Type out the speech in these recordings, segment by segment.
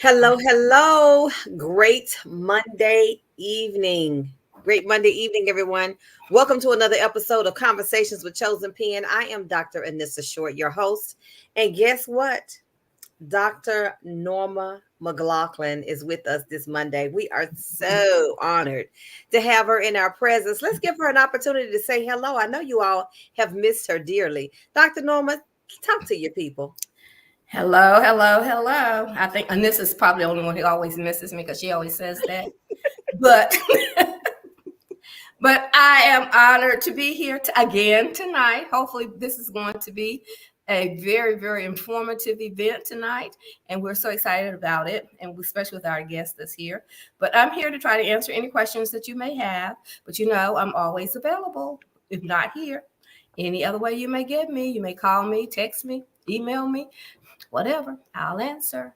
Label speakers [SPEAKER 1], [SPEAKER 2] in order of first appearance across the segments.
[SPEAKER 1] Hello, hello. Great Monday evening. Great Monday evening, everyone. Welcome to another episode of Conversations with Chosen Pen. I am Dr. Anissa Short, your host. And guess what? Dr. Norma McLaughlin is with us this Monday. We are so honored to have her in our presence. Let's give her an opportunity to say hello. I know you all have missed her dearly. Dr. Norma, talk to your people.
[SPEAKER 2] Hello, hello, hello. I think Anissa's probably the only one who always misses me because she always says that. But but I am honored to be here again tonight. Hopefully, this is going to be a very, very informative event tonight, and we're so excited about it, and especially with our guest that's here. But I'm here to try to answer any questions that you may have. But I'm always available. If not here, any other way you may get me, you may call me, text me, email me. Whatever, I'll answer.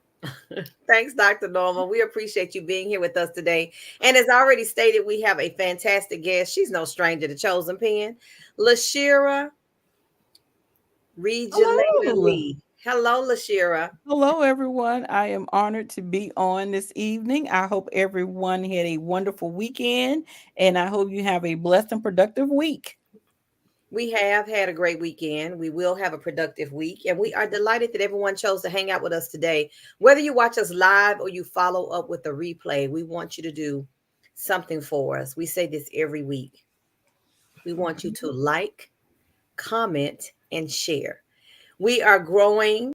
[SPEAKER 1] Thanks, Dr. Norma. We appreciate you being here with us today. And as already stated, we have a fantastic guest. She's no stranger to Chosen Pen, Lashira Regulator
[SPEAKER 3] Hello.
[SPEAKER 1] Lee. Hello, Lashira.
[SPEAKER 3] Hello, everyone. I am honored to be on this evening. I hope everyone had a wonderful weekend, and I hope you have a blessed and productive week.
[SPEAKER 1] We have had a great weekend. We will have a productive week, and we are delighted that everyone chose to hang out with us today. Whether you watch us live or you follow up with the replay, we want you to do something for us. We say this every week. We want you to like, comment, and share. We are growing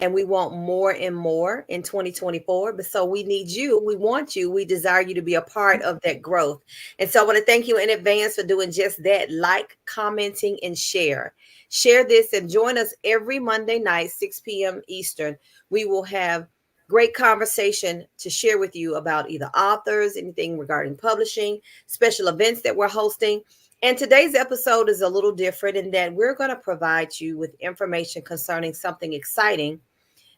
[SPEAKER 1] and we want more and more in 2024. But so we need you. We want you. We desire you to be a part of that growth. And so I want to thank you in advance for doing just that. Like, commenting, and share. Share this and join us every Monday night, 6 p.m. Eastern. We will have great conversation to share with you about either authors, anything regarding publishing, special events that we're hosting. And today's episode is a little different in that we're going to provide you with information concerning something exciting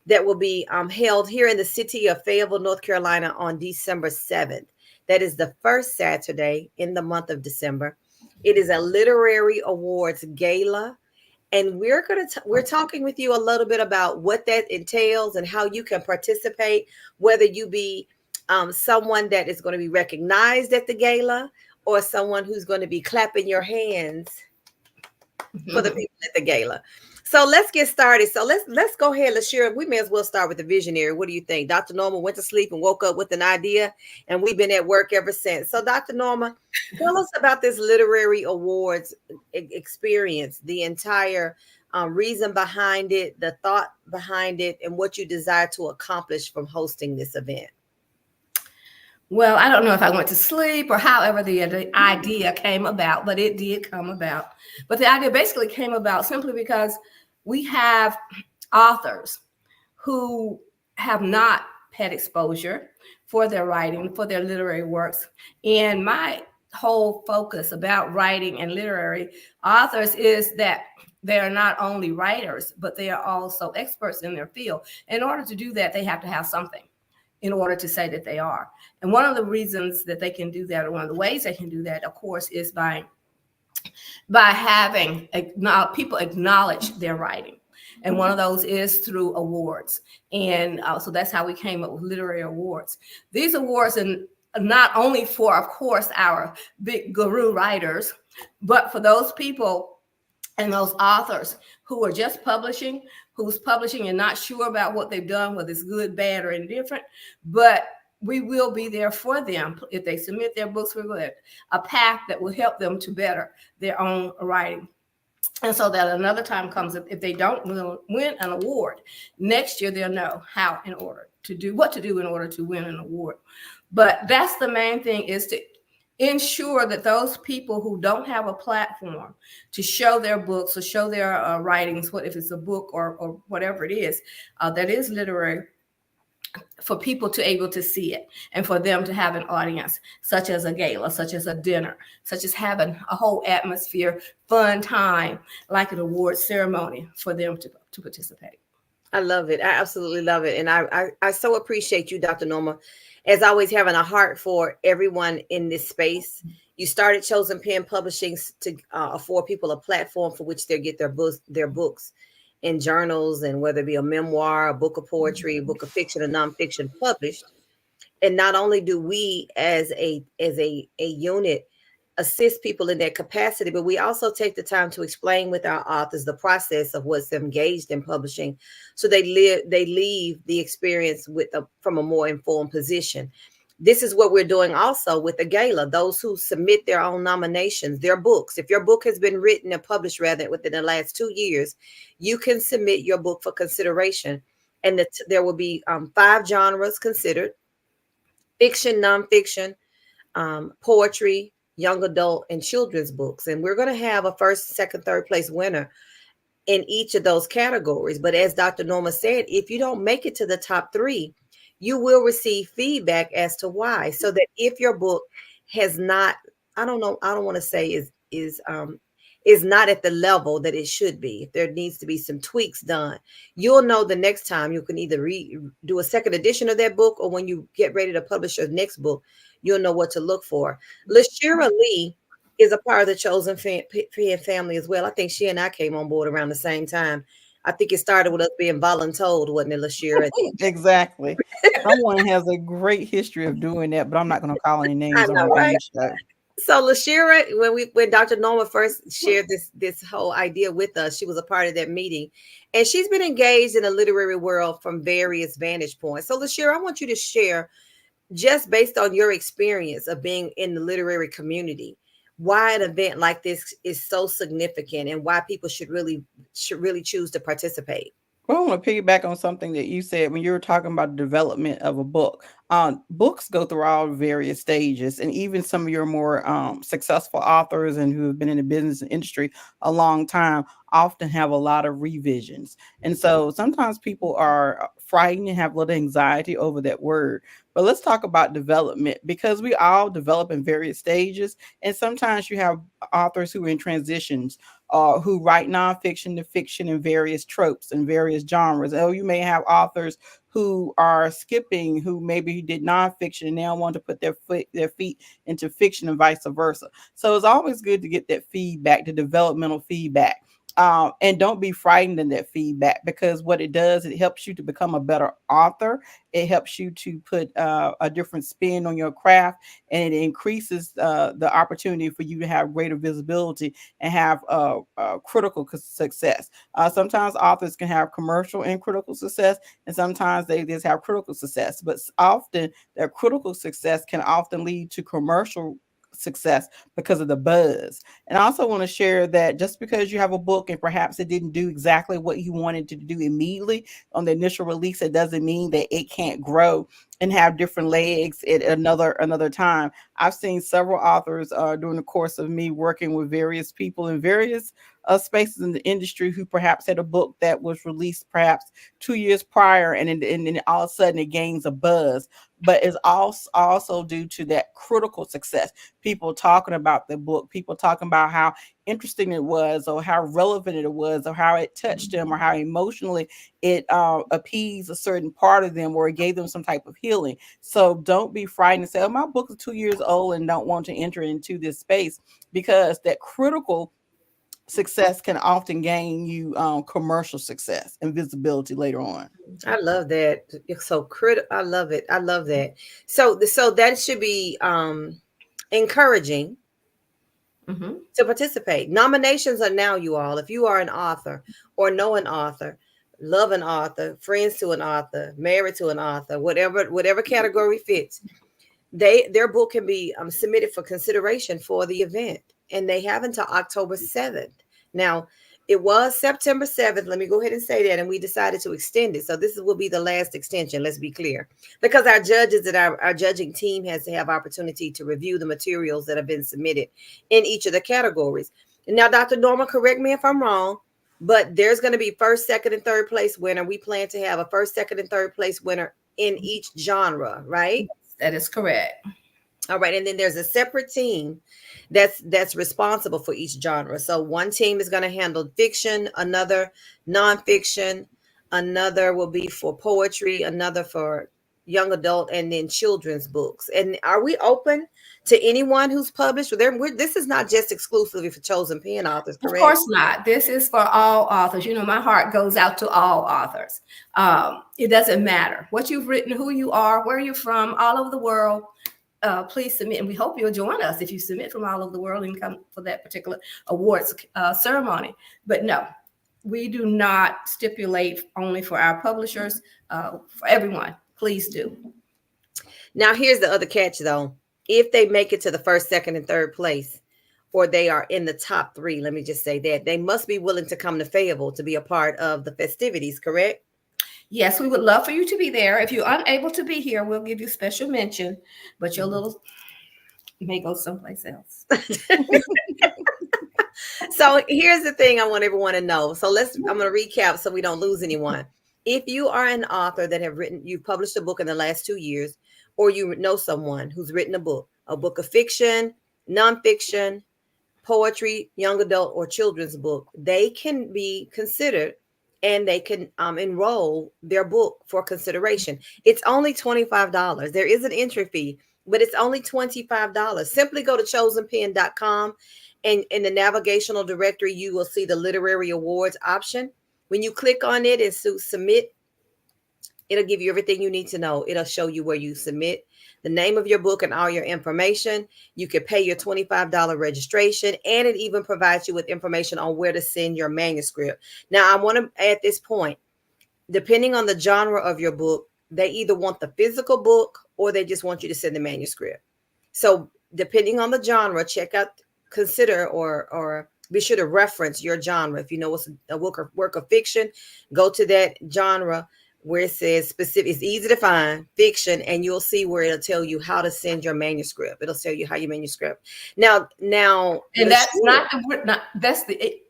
[SPEAKER 1] that will be held here in the city of Fayetteville, North Carolina on December 7th. That is the first Saturday in the month of December. It is a literary awards gala. And we're talking with you a little bit about what that entails and how you can participate, whether you be someone that is going to be recognized at the gala or someone who's going to be clapping your hands for the people at the gala. So let's get started. So let's go ahead, Lashira. We may as well start with the visionary. What do you think? Dr. Norma went to sleep and woke up with an idea, and we've been at work ever since. So, Dr. Norma, tell us about this literary awards experience, the entire reason behind it, the thought behind it, and what you desire to accomplish from hosting this event.
[SPEAKER 2] Well, I don't know if I went to sleep or however the idea came about, but it did come about. But the idea basically came about simply because we have authors who have not had exposure for their writing, for their literary works. And my whole focus about writing and literary authors is that they are not only writers, but they are also experts in their field. In order to do that, they have to have something in order to say that they are. And one of the reasons that they can do that, or one of the ways they can do that, of course, is by having people acknowledge their writing. And one of those is through awards. And so that's how we came up with literary awards. These awards are not only for, of course, our big guru writers, but for those people and those authors who are just publishing, who's publishing and not sure about what they've done, whether it's good, bad, or indifferent, but we will be there for them. If they submit their books, we're going to a path that will help them to better their own writing. And so that another time comes, if they don't win an award, next year they'll know what to do in order to win an award. But that's the main thing, is to ensure that those people who don't have a platform to show their books or show their writings, what if it's a book or whatever it is that is literary, for people to able to see it and for them to have an audience, such as a gala, such as a dinner, such as having a whole atmosphere, fun time, like an award ceremony for them to participate.
[SPEAKER 1] I love it. I absolutely love it. And I so appreciate you, Dr. Norma, as always, having a heart for everyone in this space. You started Chosen Pen Publishing to afford people a platform for which they get their books. in journals, and whether it be a memoir, a book of poetry, a book of fiction, or nonfiction published. And not only do we as a unit assist people in that capacity, but we also take the time to explain with our authors the process of what's engaged in publishing, so they leave the experience from a more informed position. This is what we're doing also with the gala. Those who submit their own nominations, their books, if your book has been written and published rather within the last 2 years, you can submit your book for consideration. And there will be 5 genres considered: fiction, nonfiction, poetry, young adult, and children's books. And we're going to have a first, second, third place winner in each of those categories. But as Dr. Norma said, if you don't make it to the top 3, you will receive feedback as to why. So that if your book has not, I don't know, I don't want to say is not at the level that it should be, if there needs to be some tweaks done, you'll know the next time you can either do a second edition of that book, or when you get ready to publish your next book, you'll know what to look for. Lashira Lee is a part of the Chosen family as well. I think she and I came on board around the same time. I think it started with us being voluntold, wasn't it, Lashira?
[SPEAKER 3] Exactly. Someone has a great history of doing that, but I'm not going to call any
[SPEAKER 1] I
[SPEAKER 3] names on
[SPEAKER 1] know,
[SPEAKER 3] our
[SPEAKER 1] right?
[SPEAKER 3] own show.
[SPEAKER 1] So Lashira, when Dr. Norma first shared this whole idea with us, she was a part of that meeting, and she's been engaged in the literary world from various vantage points. So Lashira, I want you to share, just based on your experience of being in the literary community, why an event like this is so significant and why people should really choose to participate.
[SPEAKER 3] Well, I want to piggyback on something that you said when you were talking about the development of a book. Books go through all various stages, and even some of your more successful authors and who have been in the business and industry a long time often have a lot of revisions. And so sometimes people are frightened and have a little anxiety over that word. But let's talk about development, because we all develop in various stages. And sometimes you have authors who are in transitions, who write nonfiction to fiction in various tropes and various genres. Oh, you may have authors who are skipping, who maybe did nonfiction and now want to put their feet into fiction, and vice versa. So it's always good to get that feedback, the developmental feedback. And don't be frightened in that feedback, because what it does, it helps you to become a better author. It helps you to put a different spin on your craft, and it increases the opportunity for you to have greater visibility and have critical success. Sometimes authors can have commercial and critical success, and sometimes they just have critical success. But often their critical success can often lead to commercial success because of the buzz. And I also want to share that just because you have a book and perhaps it didn't do exactly what you wanted to do immediately on the initial release, it doesn't mean that it can't grow and have different legs at another time. I've seen several authors during the course of me working with various people in various spaces in the industry who perhaps had a book that was released perhaps 2 years prior, and then all of a sudden it gains a buzz. But it's also due to that critical success. People talking about the book, people talking about how interesting it was, or how relevant it was, or how it touched them, or how emotionally it appeased a certain part of them, or it gave them some type of healing. So don't be frightened and say, oh, my book is 2 years old and don't want to enter into this space, because that critical success can often gain you commercial success and visibility later on.
[SPEAKER 1] I love that. It's so critical. I love it. I love that. So that should be encouraging
[SPEAKER 2] Mm-hmm.
[SPEAKER 1] to participate. Nominations are now, you all. If you are an author or know an author, love an author, friends to an author, married to an author, whatever category fits, their book can be submitted for consideration for the event, and they have until October 7th. Now, it was September 7th. Let me go ahead and say that, and we decided to extend it. So will be the last extension. Let's be clear, because our judges and our judging team has to have opportunity to review the materials that have been submitted in each of the categories. Now, Dr. Norma, correct me if I'm wrong, but there's going to be first, second, and third place winner. We plan to have a first, second, and third place winner in each genre, right?
[SPEAKER 2] That is correct.
[SPEAKER 1] All right, and then there's a separate team that's responsible for each genre. So one team is going to handle fiction, another nonfiction, another will be for poetry, another for young adult, and then children's books. And are we open to anyone who's published? This is not just exclusively for chosen pen authors,
[SPEAKER 2] Of
[SPEAKER 1] correct?
[SPEAKER 2] course not. This is for all authors. You know, my heart goes out to all authors. It doesn't matter what you've written, who you are, where you're from, all over the world. Please submit, and we hope you'll join us if you submit from all over the world and come for that particular awards ceremony. But no, we do not stipulate only for our publishers. For everyone, please do.
[SPEAKER 1] Now, here's the other catch, though. If they make it to the first, second, and third place, or they are in the top three, let me just say that they must be willing to come to Fayetteville to be a part of the festivities, correct?
[SPEAKER 2] Yes, we would love for you to be there. If you're unable to be here, we'll give you special mention, but your little may go someplace else.
[SPEAKER 1] So here's the thing I want everyone to know. So I'm going to recap so we don't lose anyone. If you are an author that you've published a book in the last 2 years, or you know someone who's written a book of fiction, nonfiction, poetry, young adult, or children's book, they can be considered and they can enroll their book for consideration. It's only $25. There is an entry fee, but it's only $25. Simply go to chosenpen.com, and in the navigational directory, you will see the literary awards option. When you click on it and submit, it'll give you everything you need to know. It'll show you where you submit, the name of your book, and all your information. You can pay your $25 registration, and it even provides you with information on where to send your manuscript. Now, I want to add this point. Depending on the genre of your book, they either want the physical book or they just want you to send the manuscript. So depending on the genre, consider or be sure to reference your genre. If you know what's a work of fiction, go to that genre where it says specific. It's easy to find, fiction, and you'll see where it'll tell you how to send your manuscript. It'll tell you how your manuscript. Now,
[SPEAKER 2] and that's not that's the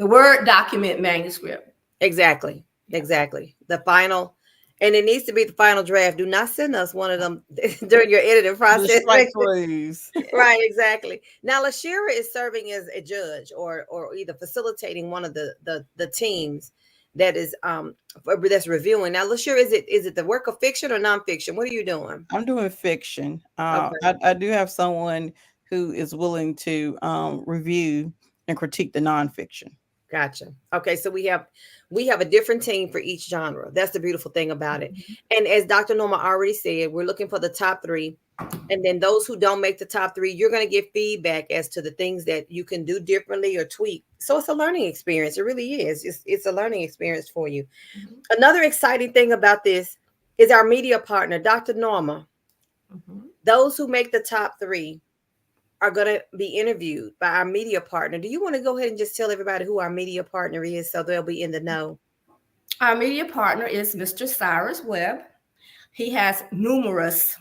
[SPEAKER 2] Word document manuscript.
[SPEAKER 1] Exactly. The final, and it needs to be the final draft. Do not send us one of them during your editing process.
[SPEAKER 3] Please.
[SPEAKER 1] Right, exactly. Now, LaShira is serving as a judge or either facilitating one of the teams that is that's reviewing. Now, LaShira, is it the work of fiction or nonfiction? What are you doing?
[SPEAKER 3] I'm doing fiction.
[SPEAKER 1] Okay.
[SPEAKER 3] I do have someone who is willing to review and critique the nonfiction.
[SPEAKER 1] Gotcha. Okay, so we have a different team for each genre. That's the beautiful thing about it. And as Dr. Norma already said, we're looking for the top three. And then those who don't make the top three, you're going to get feedback as to the things that you can do differently or tweak. So it's a learning experience. It really is. It's a learning experience for you. Mm-hmm. Another exciting thing about this is our media partner, Dr. Norma. Mm-hmm. Those who make the top three are going to be interviewed by our media partner. Do you want to go ahead and just tell everybody who our media partner is so they'll be in the know?
[SPEAKER 2] Our media partner is Mr. Cyrus Webb. He has numerous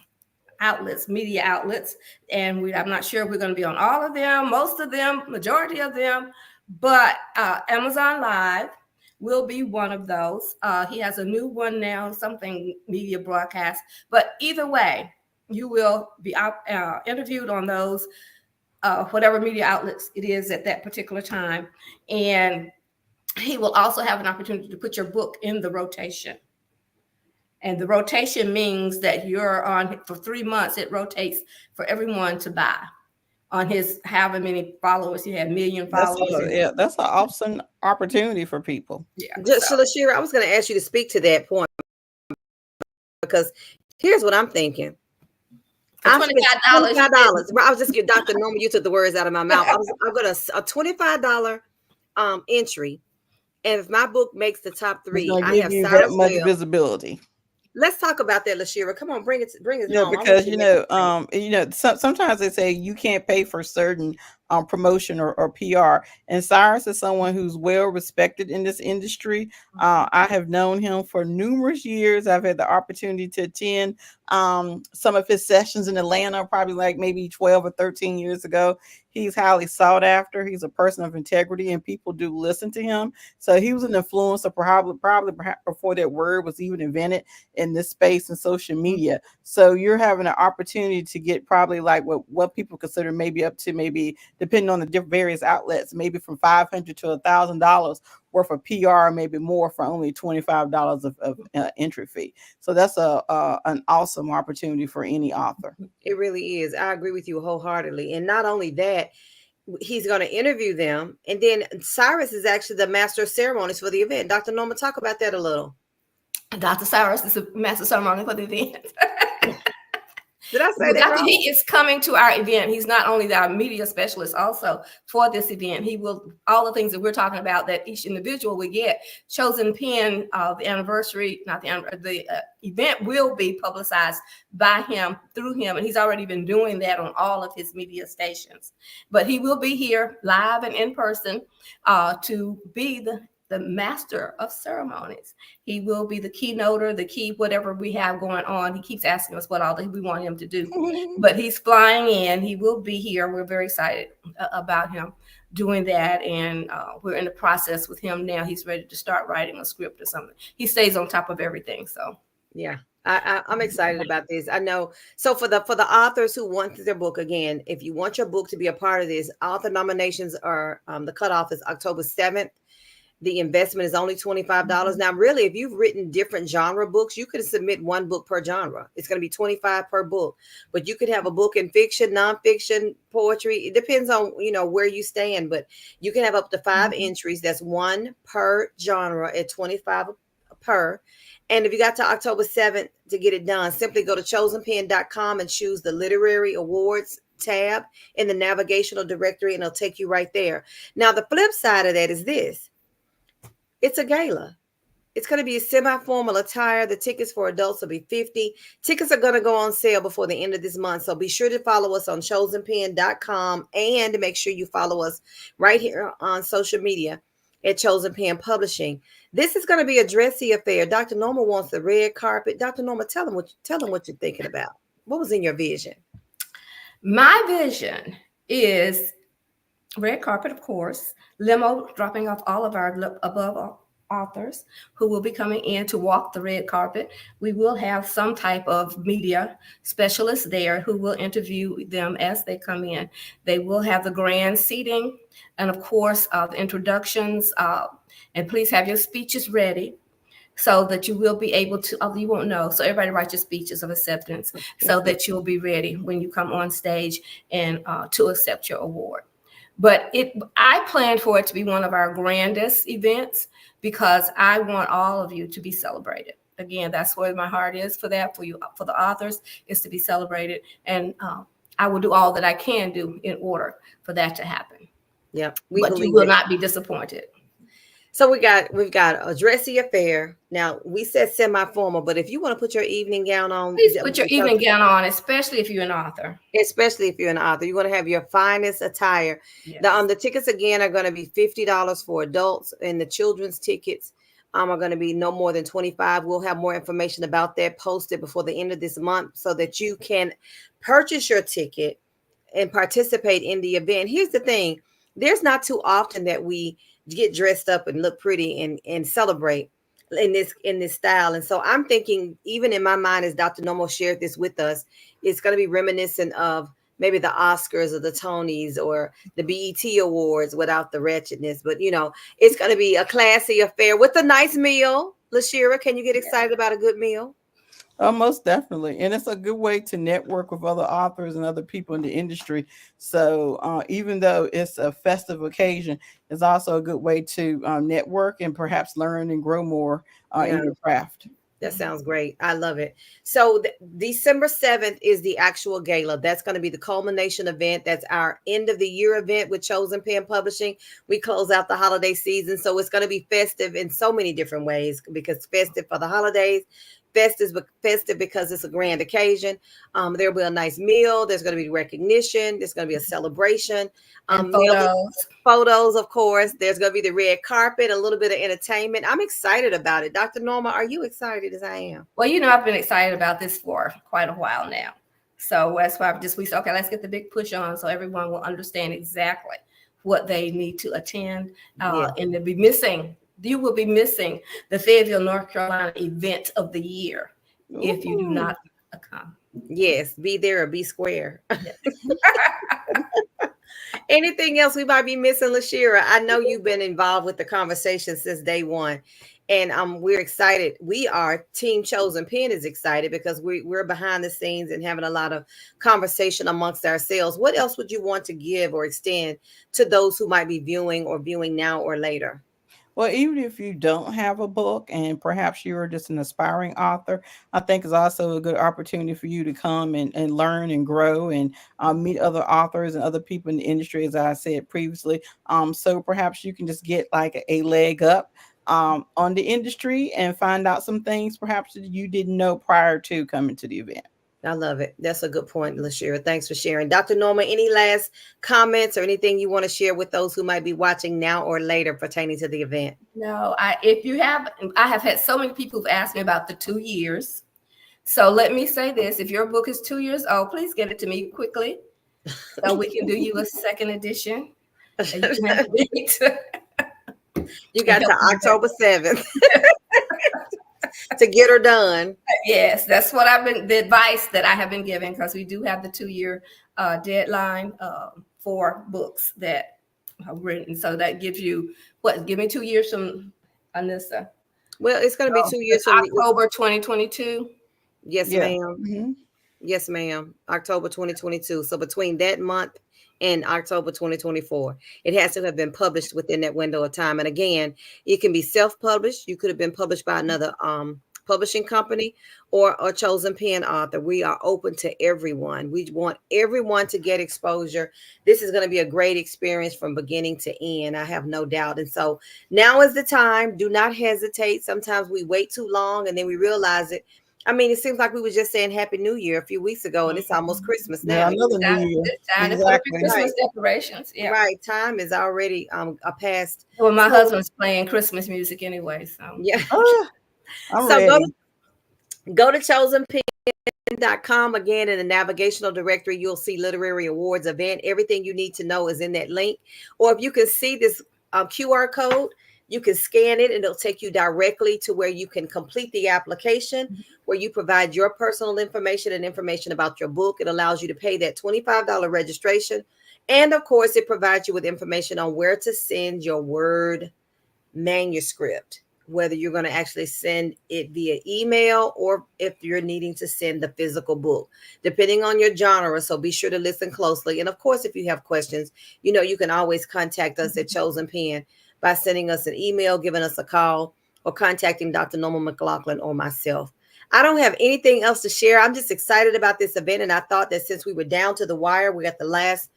[SPEAKER 2] outlets, media outlets, and I'm not sure if we're going to be on all of them, most of them, majority of them, but Amazon Live will be one of those. He has a new one now, something media broadcast, but either way, you will be interviewed on those, whatever media outlets it is at that particular time. And he will also have an opportunity to put your book in the rotation. And the rotation means that you're on for 3 months. It rotates for everyone to buy on his however many followers. He had million followers.
[SPEAKER 3] That's an awesome opportunity for people.
[SPEAKER 1] Yeah. So LaShira, I was going to ask you to speak to that point, because here's what I'm thinking. $25. I was just giving Dr. Norma, you took the words out of my mouth. I'm going to a $25 entry, and if my book makes the top three, I have
[SPEAKER 3] that much visibility.
[SPEAKER 1] Let's talk about that, LaShira. Come on, bring it
[SPEAKER 3] yeah,
[SPEAKER 1] home.
[SPEAKER 3] Because sometimes they say you can't pay for certain promotion or PR. And Cyrus is someone who's well respected in this industry. I have known him for numerous years. I've had the opportunity to attend some of his sessions in Atlanta, probably like maybe 12 or 13 years ago. He's highly sought after. He's a person of integrity, and people do listen to him. So he was an influencer probably before that word was even invented in this space and social media. So you're having an opportunity to get probably like what people consider maybe up to maybe depending on the various outlets, maybe from $500 to $1,000 worth of PR, maybe more for only $25 of entry fee. So that's an awesome opportunity for any author.
[SPEAKER 1] It really is. I agree with you wholeheartedly. And not only that, he's going to interview them. And then Cyrus is actually the master of ceremonies for the event. Dr. Norma, talk about that a little.
[SPEAKER 2] Dr. Cyrus is a master ceremony for the event.
[SPEAKER 1] Did I say that
[SPEAKER 2] Dr.
[SPEAKER 1] wrong?
[SPEAKER 2] He is coming to our event. He's not only our media specialist also for this event. He will, all the things that we're talking about that each individual will get, chosen pen, the anniversary, not the anniversary, the event will be publicized by him, through him. And he's already been doing that on all of his media stations. But he will be here live and in person to be the master of ceremonies. He will be the keynoter, the key, whatever we have going on. He keeps asking us what all we want him to do, but he's flying in. He will be here. We're very excited about him doing that. And we're in the process with him now. He's ready to start writing a script or something. He stays on top of everything. So
[SPEAKER 1] yeah. I'm excited about this. I know. So for the authors who want their book, again, if you want your book to be a part of this, author nominations are the cutoff is October 7th. The investment is only $25. Now, really, if you've written different genre books, you could submit one book per genre. It's going to be $25 per book, but you could have a book in fiction, nonfiction, poetry. It depends on, where you stand, but you can have up to 5 entries. That's one per genre at $25 per. And if you got to October 7th to get it done, simply go to chosenpen.com and choose the literary awards tab in the navigational directory, and it'll take you right there. Now, the flip side of that is this. It's a gala. It's going to be a semi-formal attire. The tickets for adults will be $50. Tickets are going to go on sale before the end of this month. So be sure to follow us on chosenpen.com and make sure you follow us right here on social media at Chosen Pen Publishing. This is going to be a dressy affair. Dr. Norma wants the red carpet. Dr. Norma, tell them what you're thinking about. What was in your vision?
[SPEAKER 2] My vision is red carpet, of course, limo dropping off all of our above authors who will be coming in to walk the red carpet. We will have some type of media specialist there who will interview them as they come in. They will have the grand seating and, of course, the introductions. And please have your speeches ready so that you will be able to, you won't know. So everybody write your speeches of acceptance so that you'll be ready when you come on stage and to accept your award. But I plan for it to be one of our grandest events because I want all of you to be celebrated. Again, that's where my heart is for that, for you, for the authors, is to be celebrated. And I will do all that I can do in order for that to happen.
[SPEAKER 1] Yeah,
[SPEAKER 2] but you will not be disappointed.
[SPEAKER 1] So we've got a dressy affair. Now we said semi-formal, but if you want to put your evening gown on,
[SPEAKER 2] please put your evening gown on, especially if you're an author.
[SPEAKER 1] Especially if you're an author, you want to have your finest attire. Yes. The tickets again are going to be $50 for adults, and the children's tickets are going to be no more than $25. We'll have more information about that posted before the end of this month so that you can purchase your ticket and participate in the event. Here's the thing: there's not too often that we get dressed up and look pretty and celebrate in this style. And so I'm thinking, even in my mind, as Dr. Nomo shared this with us, it's going to be reminiscent of maybe the Oscars or the Tonys or the BET Awards without the wretchedness. But, it's going to be a classy affair with a nice meal. LaShira, can you get excited about a good meal?
[SPEAKER 3] Most definitely. And it's a good way to network with other authors and other people in the industry. So even though it's a festive occasion, it's also a good way to network and perhaps learn and grow more in your craft.
[SPEAKER 1] That sounds great. I love it. So December 7th is the actual gala. That's going to be the culmination event. That's our end of the year event with Chosen Pen Publishing. We close out the holiday season. So it's going to be festive in so many different ways, because festive for the holidays, festive because it's a grand occasion. There will be a nice meal. There's going to be recognition. There's going to be a celebration. Photos, of course. There's going to be the red carpet, a little bit of entertainment. I'm excited about it. Dr. Norma, are you excited as I am?
[SPEAKER 2] Well, I've been excited about this for quite a while now. So that's why we said, okay, let's get the big push on so everyone will understand exactly what they need to attend. And they'll be missing. You will be missing the Fayetteville, North Carolina event of the year if you do not come.
[SPEAKER 1] Yes, be there or be square. Yes. Anything else we might be missing, Lashira? I know you've been involved with the conversation since day one, and we're excited. We are Team Chosen Pen is excited because we're behind the scenes and having a lot of conversation amongst ourselves. What else would you want to give or extend to those who might be viewing or viewing now or later?
[SPEAKER 3] Well, even if you don't have a book and perhaps you're just an aspiring author, I think it's also a good opportunity for you to come and learn and grow and meet other authors and other people in the industry, as I said previously. So perhaps you can just get like a leg up on the industry and find out some things perhaps that you didn't know prior to coming to the event.
[SPEAKER 1] I love it. That's a good point, Lashira. Thanks for sharing. Dr. Norma, any last comments or anything you want to share with those who might be watching now or later pertaining to the event?
[SPEAKER 2] No, I have had so many people who've asked me about the 2 years. So let me say this: if your book is 2 years old, please get it to me quickly, so we can do you a second edition. And you can
[SPEAKER 1] You got to October 7th to get her done.
[SPEAKER 2] Yes, that's what the advice that I have been given, because we do have the 2 year deadline for books that are written. So that gives you, give me 2 years from Anissa.
[SPEAKER 1] Well, it's going to be 2 years from
[SPEAKER 2] October 2022.
[SPEAKER 1] Yes,
[SPEAKER 3] Yeah.
[SPEAKER 1] ma'am.
[SPEAKER 3] Mhm.
[SPEAKER 1] Yes, ma'am. October 2022. So between that month and October 2024, it has to have been published within that window of time. And again, it can be self-published. You could have been published by another publishing company or a chosen pen author. We are open to everyone. We want everyone to get exposure. This is going to be a great experience from beginning to end. I have no doubt. And so now is the time. Do not hesitate. Sometimes we wait too long and then we realize it. I mean, it seems like we were just saying Happy New Year a few weeks ago, and it's almost Christmas
[SPEAKER 3] Yeah,
[SPEAKER 1] now.
[SPEAKER 3] another New Year.
[SPEAKER 2] It's time to put up your
[SPEAKER 3] Exactly.
[SPEAKER 2] Christmas decorations. Yeah.
[SPEAKER 1] Right. Time is already a past.
[SPEAKER 2] Well, my
[SPEAKER 1] So,
[SPEAKER 2] husband's playing Christmas music anyway, so.
[SPEAKER 1] yeah.
[SPEAKER 3] Ah, I'm
[SPEAKER 1] So
[SPEAKER 3] ready.
[SPEAKER 1] go to chosenpen.com again in the navigational directory. You'll see literary awards event. Everything you need to know is in that link. Or if you can see this QR code, you can scan it and it'll take you directly to where you can complete the application, where you provide your personal information and information about your book. It allows you to pay that $25 registration. And of course, it provides you with information on where to send your Word manuscript, whether you're going to actually send it via email or if you're needing to send the physical book, depending on your genre. So be sure to listen closely. And of course, if you have questions, you can always contact us at Chosen Pen by sending us an email, giving us a call, or contacting Dr. Norma McLaughlin or myself. I don't have anything else to share. I'm just excited about this event. And I thought that since we were down to the wire, we got the last,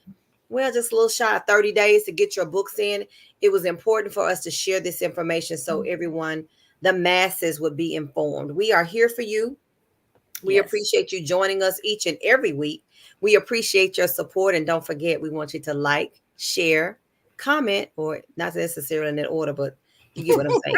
[SPEAKER 1] just a little shy of 30 days to get your books in. It was important for us to share this information so everyone, the masses, would be informed. We are here for you. We appreciate you joining us each and every week. We appreciate your support. And don't forget, we want you to like, share, comment, or not necessarily in that order, but you get what I'm saying.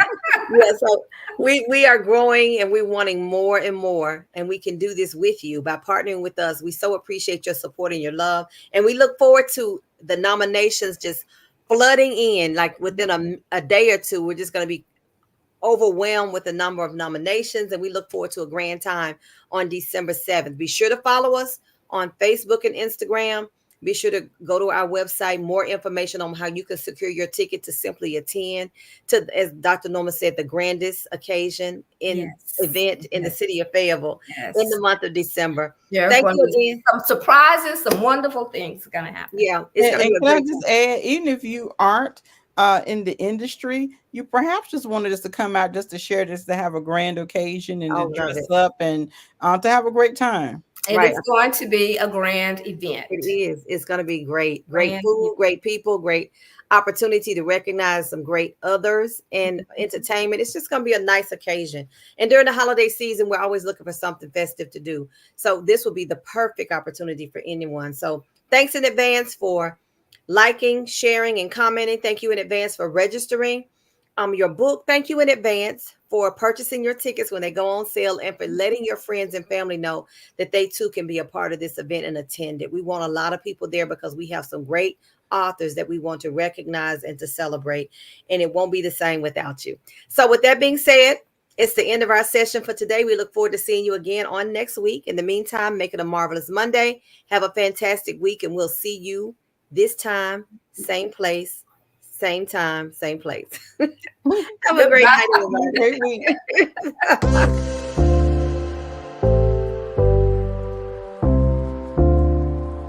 [SPEAKER 1] Yeah, so we are growing and we're wanting more and more, and we can do this with you by partnering with us. We so appreciate your support and your love, and we look forward to the nominations just flooding in. Like within a day or two, we're just going to be overwhelmed with the number of nominations, and we look forward to a grand time on December 7th. Be sure to follow us on Facebook and Instagram. Be sure to go to our website. More information on how you can secure your ticket to simply attend to, as Dr. Norma said, the grandest occasion event in the city of Fayetteville in the month of December. Thank you again.
[SPEAKER 2] Some surprises, some wonderful things are going to happen.
[SPEAKER 1] Yeah. It's
[SPEAKER 3] And can I just add, even if you aren't in the industry, you perhaps just wanted us to come out just to share this, to have a grand occasion and to dress up and to have a great time.
[SPEAKER 2] It's going to be a grand event.
[SPEAKER 1] It is. It's going to be great. Great food, great people, great opportunity to recognize some great others and entertainment. It's just going to be a nice occasion. And during the holiday season, we're always looking for something festive to do. So this will be the perfect opportunity for anyone. So thanks in advance for liking, sharing, and commenting. Thank you in advance for registering your book. Thank you in advance for purchasing your tickets when they go on sale, and for letting your friends and family know that they too can be a part of this event and attend it. We want a lot of people there because we have some great authors that we want to recognize and to celebrate, and it won't be the same without you. So with that being said, it's the end of our session for today. We look forward to seeing you again on next week. In the meantime, make it a marvelous Monday. Have a fantastic week, and we'll see you this time, same place, same time, same place. Have a great
[SPEAKER 2] Goodbye.
[SPEAKER 1] night,
[SPEAKER 3] Great week.
[SPEAKER 1] everybody.